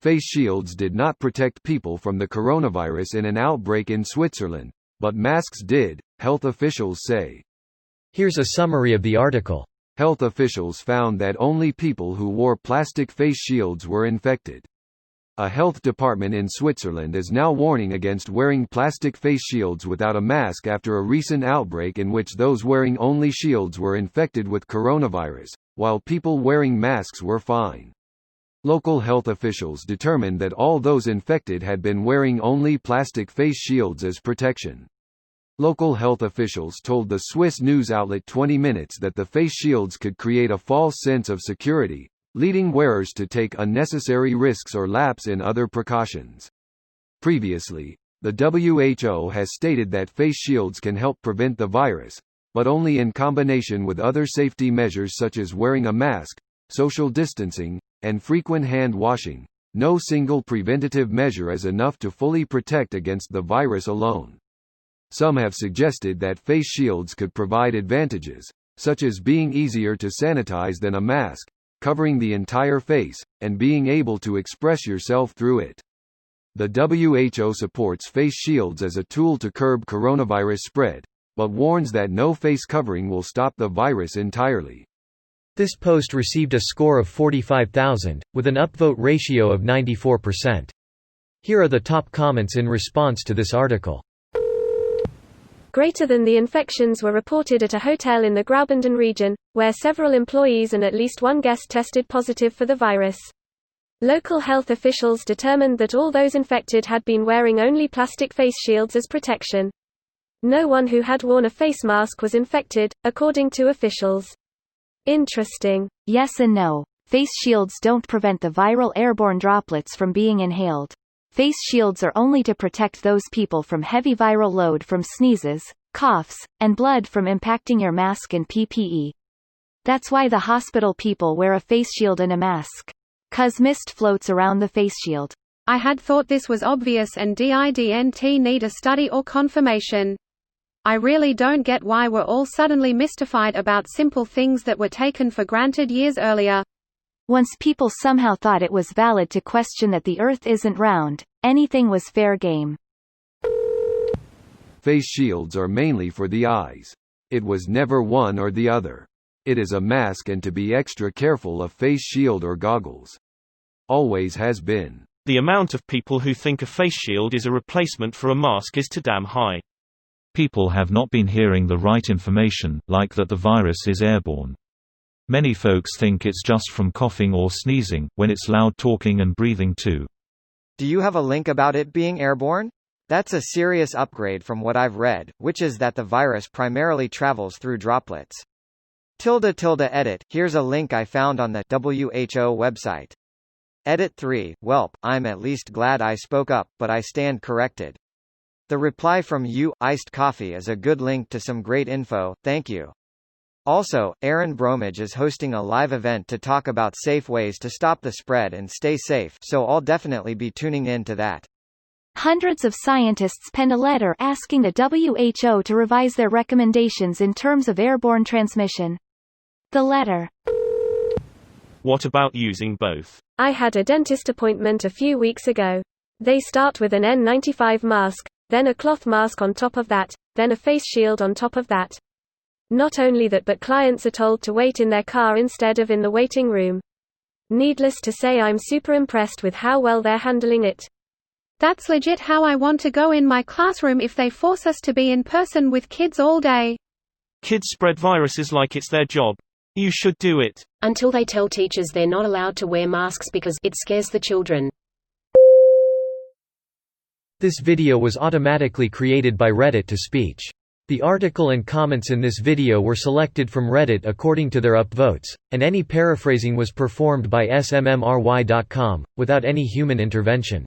Face shields did not protect people from the coronavirus in an outbreak in Switzerland, but masks did, health officials say. Here's a summary of the article. Health officials found that only people who wore plastic face shields were infected. A health department in Switzerland is now warning against wearing plastic face shields without a mask after a recent outbreak in which those wearing only shields were infected with coronavirus, while people wearing masks were fine. Local health officials determined that all those infected had been wearing only plastic face shields as protection. Local health officials told the Swiss news outlet 20 Minutes that the face shields could create a false sense of security, leading wearers to take unnecessary risks or lapse in other precautions. Previously, the WHO has stated that face shields can help prevent the virus, but only in combination with other safety measures such as wearing a mask, social distancing, and frequent hand washing. No single preventative measure is enough to fully protect against the virus alone. Some have suggested that face shields could provide advantages, such as being easier to sanitize than a mask, covering the entire face, and being able to express yourself through it. The WHO supports face shields as a tool to curb coronavirus spread, but warns that no face covering will stop the virus entirely. This post received a score of 45,000, with an upvote ratio of 94%. Here are the top comments in response to this article. Greater than the infections were reported at a hotel in the Graubünden region, where several employees and at least one guest tested positive for the virus. Local health officials determined that all those infected had been wearing only plastic face shields as protection. No one who had worn a face mask was infected, according to officials. Interesting. Yes and no. Face shields don't prevent the viral airborne droplets from being inhaled. Face shields are only to protect those people from heavy viral load from sneezes, coughs, and blood from impacting your mask and PPE. That's why the hospital people wear a face shield and a mask. 'Cause mist floats around the face shield. I had thought this was obvious and didn't need a study or confirmation. I really don't get why we're all suddenly mystified about simple things that were taken for granted years earlier. Once people somehow thought it was valid to question that the Earth isn't round, anything was fair game. Face shields are mainly for the eyes. It was never one or the other. It is a mask, and to be extra careful, a face shield or goggles. Always has been. The amount of people who think a face shield is a replacement for a mask is too damn high. People have not been hearing the right information, like that the virus is airborne. Many folks think it's just from coughing or sneezing, when it's loud talking and breathing too. Do you have a link about it being airborne? That's a serious upgrade from what I've read, which is that the virus primarily travels through droplets. _edit, here's a link I found on the WHO website. Edit 3, welp, I'm at least glad I spoke up, but I stand corrected. The reply from you, iced coffee, is a good link to some great info, thank you. Also, Aaron Bromage is hosting a live event to talk about safe ways to stop the spread and stay safe, so I'll definitely be tuning in to that. Hundreds of scientists penned a letter asking the WHO to revise their recommendations in terms of airborne transmission. The letter. What about using both? I had a dentist appointment a few weeks ago. They start with an N95 mask, then a cloth mask on top of that, then a face shield on top of that. Not only that, but clients are told to wait in their car instead of in the waiting room. Needless to say, I'm super impressed with how well they're handling it. That's legit how I want to go in my classroom if they force us to be in person with kids all day. Kids spread viruses like it's their job. You should do it. Until they tell teachers they're not allowed to wear masks because it scares the children. This video was automatically created by Reddit to speech. The article and comments in this video were selected from Reddit according to their upvotes, and any paraphrasing was performed by smmry.com, without any human intervention.